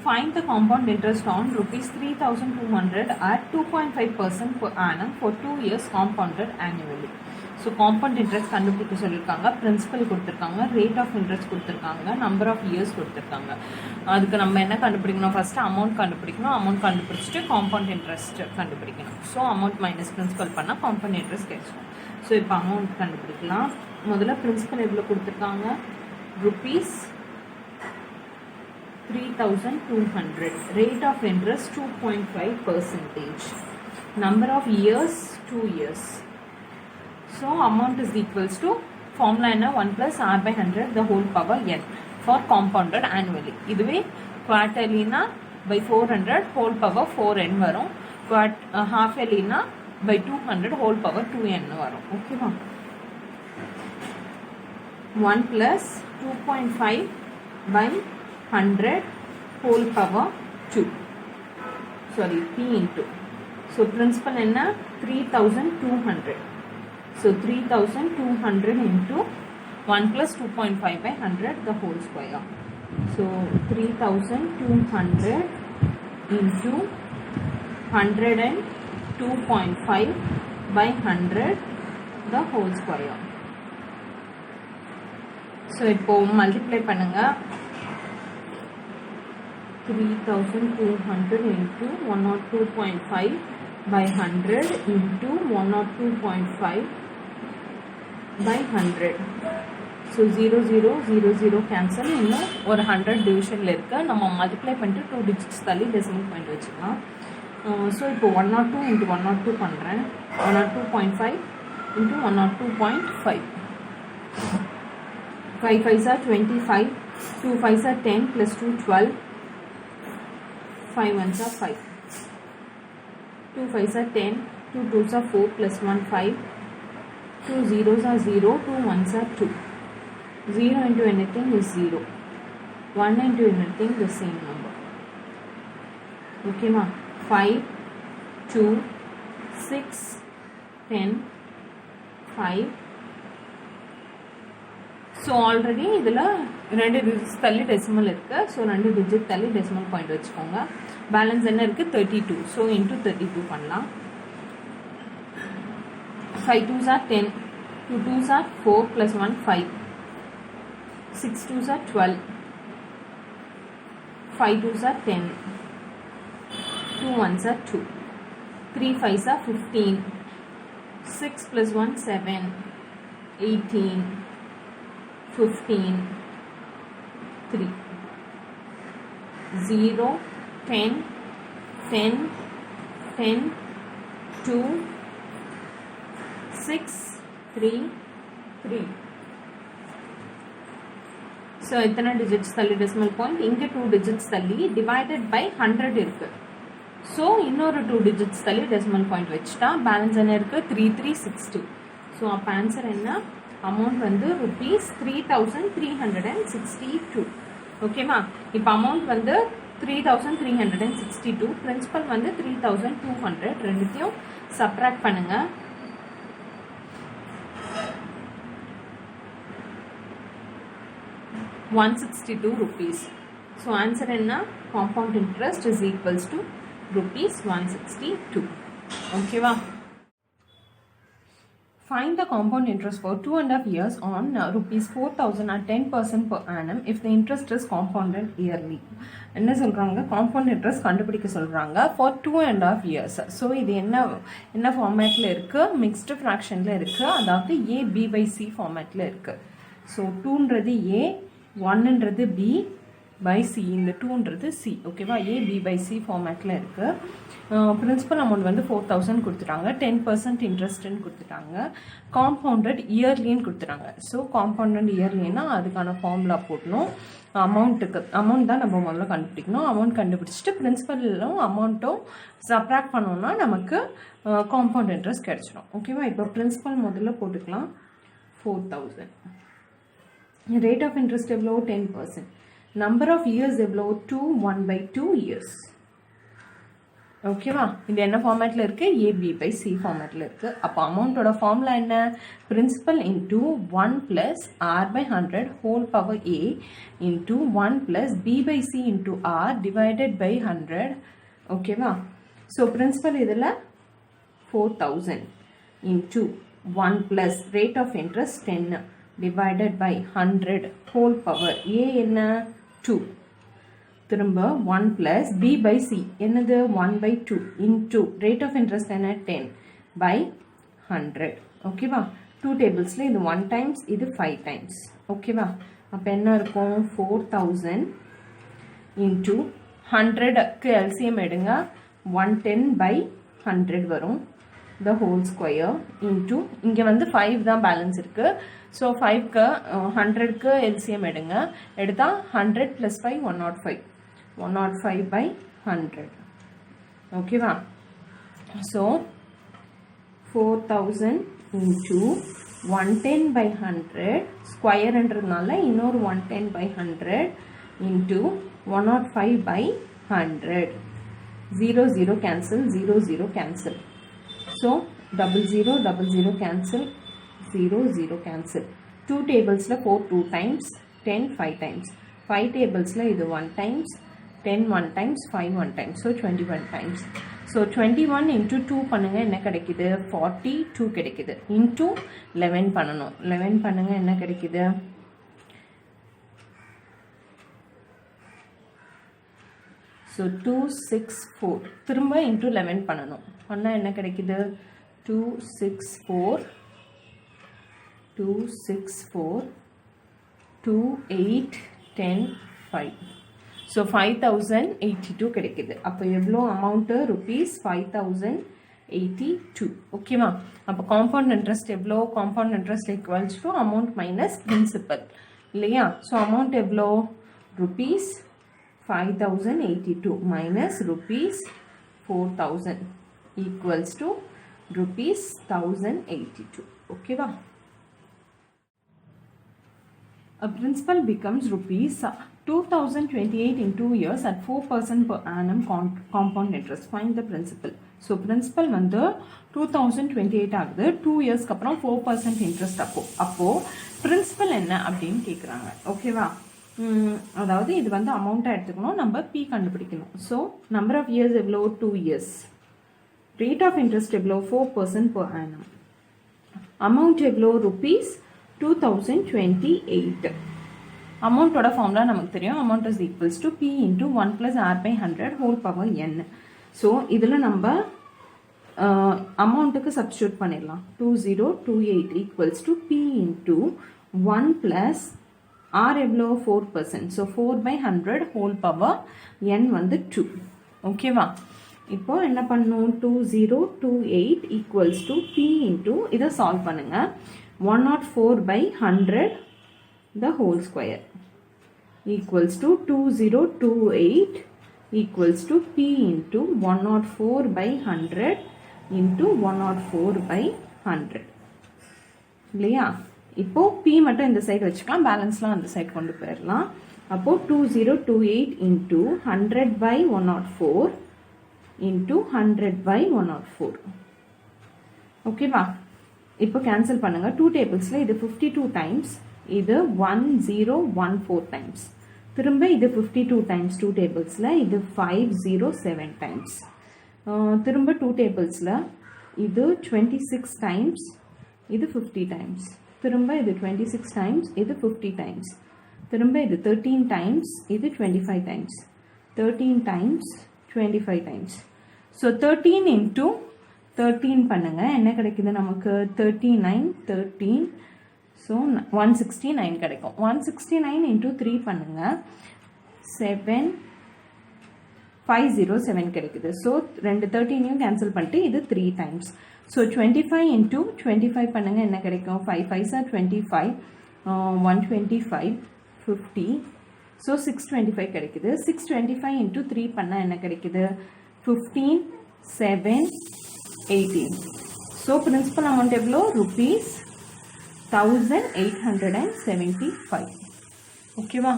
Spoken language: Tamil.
Find the compound interest on rupees 3,200 at 2.5% per annum for 2 years compounded annually. So compound interest கண்டுபிடிக்க சொல்லியிருக்காங்க, பிரின்சிபல் கொடுத்துருக்காங்க, ரேட் ஆஃப் இன்ட்ரெஸ்ட் கொடுத்துருக்காங்க, நம்பர் ஆஃப் இயர்ஸ் கொடுத்துருக்காங்க. அதுக்கு நம்ம என்ன கண்டுபிடிக்கணும்? ஃபஸ்ட்டு அமௌண்ட் கண்டுபிடிக்கணும். அமௌண்ட் கண்டுபிடிச்சிட்டு காம்பவுண்ட் இன்ட்ரெஸ்ட் கண்டுபிடிக்கணும். ஸோ அமௌண்ட் மைனஸ் பிரின்சிபல் பண்ணால் காம்பவுண்ட் இன்ட்ரெஸ்ட் கிடைச்சிடும். ஸோ இப்போ அமௌண்ட் கண்டுபிடிக்கலாம். முதல்ல பிரின்சிபல் எவ்வளோ கொடுத்துருக்காங்க? Rupees 3,200. Rate of interest 2.5%. Number of years 2 years. So amount is equals to formula 1 plus r by 100 the whole power n for compounded annually. இதுவே quarterly by 400 whole power 4n வரும். half yearly by 200 whole power 2n வரும். ஓகேவா? 1 plus 2.5 by 100 whole power 2. Sorry, p into. So principal என்ன? 3,200. So 3,200 into 1 plus 2.5 by 100 the whole square. So 3,200 into 102.5 by 100 the whole square. So இப்போ multiply பண்ணுங்க. 3,200 into 102.5 by 100 into 102.5 by 100. So 0 0 0 0 cancel. இன்னும் ஒரு 100 டிவிஷனில் இருக்கு. நம்ம மல்டிப்ளை பண்ணிட்டு 2 டிஜிட்ஸ் தள்ளி டெசிமல் பாயிண்ட் வச்சுக்கலாம். ஸோ இப்போ 102 into 102 பண்ணுறேன். 102.5 into 102.5. 5 5s are 25. 2 5s are 10 plus 2 12. 5 1s are 5. 2 5s are 10. 2 2s are 4 plus 1 5. 2 zeros are 0. 2 1s are 2. 0 into anything is 0. 1 into anything the same number. Okay ma? 5 2 6 10 5. So already இதில் 2 டிஜிட்ஸ் தள்ளி டெசிமல் இருக்குது. ஸோ 2 டிஜிட் தள்ளி டெசிமல் பாயிண்ட் வச்சுக்கோங்க. பேலன்ஸ் என்ன இருக்குது? 32. ஸோ இன்ட்டு 32 பண்ணலாம். 5 2s are 10. 2 2s are 4 plus 1 5. 6 2s are 12. 5 2s are 10. 2 1s are 2. 3 5s are 15. 6 plus 1 7. 18. 15 3 0 10 10 10 2 6 3 3. So எத்தனை டிஜிட்ஸ் தள்ளி டெசிமல் பாயிண்ட்? இங்கே 2 டிஜிட்ஸ் தள்ளி டிவைடட் பை 100 இருக்கு. ஸோ இன்னொரு 2 டிஜிட்ஸ் தள்ளி டெசிமல் பாயிண்ட் வச்சுட்டா பேலன்ஸ் என்ன இருக்கு? 3362. ஸோ அப்போ ஆன்சர் என்ன? அமௌண்ட் வந்து ருபீஸ் 3,362. ஓகேவா? இப்போ அமௌண்ட் வந்து 3,362, பிரின்சிபல் வந்து 3,200. ரெண்டுத்தையும் சப்ராக்ட் பண்ணுங்க. ₹162. ஸோ ஆன்சர் என்ன? Compound interest is equals to ₹162. ஓகேவா? Find the compound interest for 2.5 years on rupees 4,000 at 10% per annum if the interest is compounded yearly. என்ன சொல்றாங்க? காம்பவுண்ட் இன்ட்ரெஸ்ட் கண்டுபிடிக்க சொல்றாங்க for 2.5 years. ஸோ இது என்ன ஃபார்மேட்டில் இருக்கு? மிக்ஸ்டு ஃப்ராக்ஷனில் இருக்கு. அதாவது A/B/C ஃபார்மேட்டில் இருக்கு. ஸோ 2ன்றது A, 1ன்றது B by C, இந்த 2ன்றது C. ஓகேவா? A/B/C ஃபார்மேட்டில் இருக்கு. பிரின்சிபல் அமௌண்ட் வந்து 4,000 கொடுத்துட்டாங்க. 10% இன்ட்ரெஸ்ட்னு கொடுத்துட்டாங்க. காம்பவுண்டட் இயர்லின்னு கொடுத்துட்டாங்க. ஸோ காம்பவுண்டட் இயர்லின்னா அதுக்கான ஃபார்முலா போடணும். அமௌண்ட் தான் நம்ம முதல்ல கண்டுபிடிக்கணும். அமௌண்ட் கண்டுபிடிச்சிட்டு பிரின்சிபலும் அமௌண்ட்டும் சப்ராக்ட் பண்ணோம்னா நமக்கு காம்பவுண்ட் இன்ட்ரெஸ்ட் கிடைச்சிடும். ஓகேவா? இப்போ பிரின்சிபல் முதல்ல போட்டுக்கலாம். 4,000. ரேட் ஆஃப் இன்ட்ரெஸ்ட் எவ்வளோ? 10%. நம்பர் ஆஃப் இயர்ஸ் எவ்வளோ? 2 1/2 years. ஓகேவா? இது என்ன ஃபார்மேட்டில் இருக்குது? AB/C ஃபார்மேட்டில் இருக்குது. அப்போ அமௌண்ட்டோட ஃபார்முலா என்ன? Principal into 1 + R/100 whole power A into 1 + B/C into R divided by 100. ஓகேவா? ஸோ பிரின்சிபல் இதில் 4000 into 1 + rate of interest 10 divided by 100 whole power A என்ன? 2. திரும்ப 1 + B/C என்னது? 1/2 இன்டூ ரேட் ஆஃப் இன்ட்ரெஸ்ட் என்ன? 10 பை 100. ஓகேவா? 2 டேபிள்ஸில் இது 1 டைம்ஸ், இது 5 டைம்ஸ். ஓகேவா? அப்போ என்ன இருக்கும்? 4000 இன்டூ 100க்கு LCM எடுங்க, 110/100 வரும், the whole square இன்டூ இங்கே வந்து 5 தான் பேலன்ஸ் இருக்குது. ஸோ 5க்கு 100க்கு LCM எடுங்க, எடுத்தால் 100 + 5 105, 105/100. ஓகேவா? ஸோ 4000 இன்டூ 110/100 ஸ்கொயர்ன்றதுனால இன்னொரு 110/100 into 105/100. 0 0 cancel, 0 0 cancel. So 00 00 cancel, 0 0 cancel. 2 டேபிள்ஸில் 4 2 times, 10 5 times. 5 டேபிள்ஸில் இது 1 times, 10 1 times, 5 1 times. So 21 times. So 21 into 2 பண்ணுங்கள், என்ன கிடைக்குது? 42 கிடைக்குது. இன்டூ 11 பண்ணணும், 11 பண்ணுங்கள், என்ன கிடைக்குது? ஸோ 264. திரும்ப இன்டூ 11 பண்ணணும், பண்ணால் என்ன கிடைக்குது? 264 2 8 10 5. ஸோ 5082 கிடைக்குது. அப்போ எவ்வளோ அமௌண்ட்டு? ருபீஸ் 5082. ஓகேவா? அப்போ காம்பவுண்ட் இன்ட்ரெஸ்ட் எவ்வளோ? Compound interest equals to amount minus principal இல்லையா? ஸோ அமௌண்ட் எவ்வளோ? Rupees 5082 minus rupees 4000 equals to rupees 1082. ஓகேவா? A principal becomes rupees 2028 in 2 years at 4% per annum compound interest. Find the principal. So principal வந்து 2028 ஆகுது, 2 இயர்ஸ்க்கு அப்புறம் 4% இன்ட்ரெஸ்ட். அப்போ பிரின்சிபல் என்ன அப்படின்னு கேட்குறாங்க. ஓகேவா? அதாவது இது வந்து அமௌண்ட்டாக எடுத்துக்கணும், நம்ம P கண்டுபிடிக்கணும். ஸோ நம்பர் ஆஃப் இயர்ஸ் எவ்வளோ? 2 இயர்ஸ். ரேட் ஆஃப் இன்ட்ரெஸ்ட் எவ்வளோ? 4% per annum. அமௌண்ட் எவ்வளோ? ருபீஸ் 2028. அமௌண்ட்டோட ஃபார்முலா நமக்கு தெரியும். Amount is equals to P into 1 + R/100 whole power N. So இதில் நம்ம அமௌண்ட்டுக்கு சப்ஸ்டியூட் பண்ணிடலாம். 2028 equals to P into 1 + R எவ்வளோ? 4%. ஸோ 4/100 ஹோல் பவர் N வந்து 2. ஓகேவா? இப்போ என்ன பண்ணணும்? 2028 ஈக்குவல்ஸ் டு P இன்டூ இதை சால்வ் பண்ணுங்க, 104/100 the whole square equals to 2028 equals to P into 104/100 into 104/100 இல்லையா? இப்போ P மட்டும் இந்த சைடு வச்சுக்கலாம், பேலன்ஸ்லாம் அந்த சைடு கொண்டு போயிடலாம். அப்போ 2028 into 100/104 into 100/104. ஓகேவா? இப்போ கேன்சல் பண்ணுங்க. 2 டேபிள்ஸில் இது 52 டைம்ஸ், இது 1014 டைம்ஸ். திரும்ப இது 52 டைம்ஸ் 2 டேபிள்ஸில், இது 507 டைம்ஸ். திரும்ப 2 டேபிள்ஸில் இது 26 டைம்ஸ், இது 50 டைம்ஸ். திரும்ப இது 26 டைம்ஸ், இது 50 டைம்ஸ். திரும்ப இது 13 டைம்ஸ், இது 25 times. 13 times 25 times. So 13 into 13 பண்ணுங்க, என்ன கிடைக்குது நமக்கு? 39 13. ஸோ 169 கிடைக்கும். 169 இன்டூ 3 பண்ணுங்க, 7507 கிடைக்குது. ஸோ 2 13யும் கேன்சல் பண்ணிட்டு இது 3 டைம்ஸ். ஸோ 25 இன்டூ 25 பண்ணுங்க, என்ன கிடைக்கும்? 5 5s are 25, 125 50. ஸோ 625 கிடைக்குது. 625 இன்டூ 3 பண்ணால் என்ன கிடைக்குது? 15 7 18. ஸோ பிரின்சிபல் அமௌண்ட் எவ்வளோ? ருபீஸ் 1875. ஓகேவா?